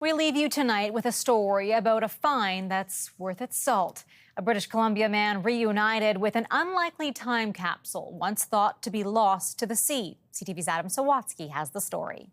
We leave you tonight with a story about a find that's worth its salt. A British Columbia man reunited with an unlikely time capsule once thought to be lost to the sea. CTV's Adam Sawatsky has the story.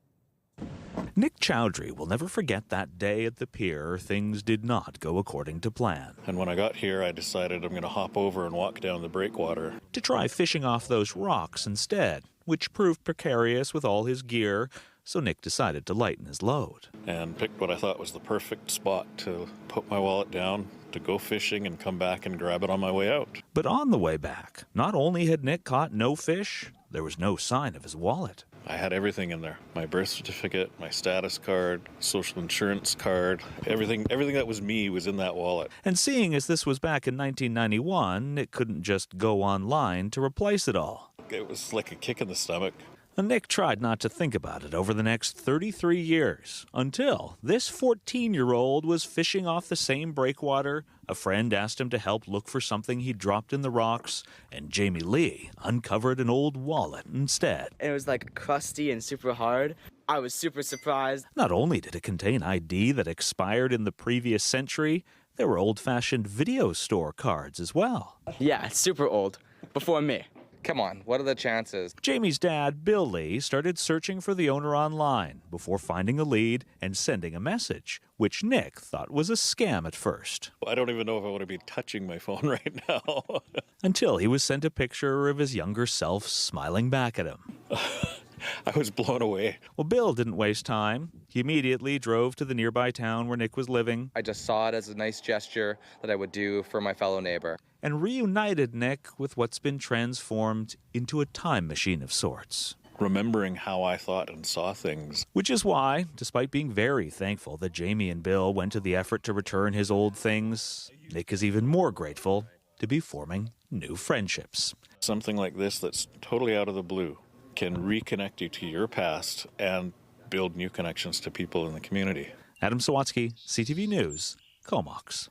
Nick Chowdhury will never forget that day at the pier. Things did not go according to plan. And when I got here, I decided I'm going to hop over and walk down the breakwater. To try fishing off those rocks instead, which proved precarious with all his gear, so Nick decided to lighten his load. And picked what I thought was the perfect spot to put my wallet down, to go fishing and come back and grab it on my way out. But on the way back, not only had Nick caught no fish, there was no sign of his wallet. I had everything in there. My birth certificate, my status card, social insurance card, everything that was me was in that wallet. And seeing as this was back in 1991, Nick couldn't just go online to replace it all. It was like a kick in the stomach. And Nick tried not to think about it over the next 33 years, until this 14-year-old was fishing off the same breakwater. A friend asked him to help look for something he'd dropped in the rocks, and Jamie Lee uncovered an old wallet instead. It was like crusty and super hard. I was super surprised. Not only did it contain ID that expired in the previous century, there were old-fashioned video store cards as well. Yeah, it's super old. Before me. Come on, what are the chances? Jamie's dad, Bill Lee, started searching for the owner online before finding a lead and sending a message, which Nick thought was a scam at first. I don't even know if I want to be touching my phone right now. Until he was sent a picture of his younger self smiling back at him. I was blown away. Well, Bill didn't waste time. He immediately drove to the nearby town where Nick was living. I just saw it as a nice gesture that I would do for my fellow neighbor. And reunited Nick with what's been transformed into a time machine of sorts. Remembering how I thought and saw things. Which is why, despite being very thankful that Jamie and Bill went to the effort to return his old things, Nick is even more grateful to be forming new friendships. Something like this that's totally out of the blue can reconnect you to your past and build new connections to people in the community. Adam Sawatsky, CTV News, Comox.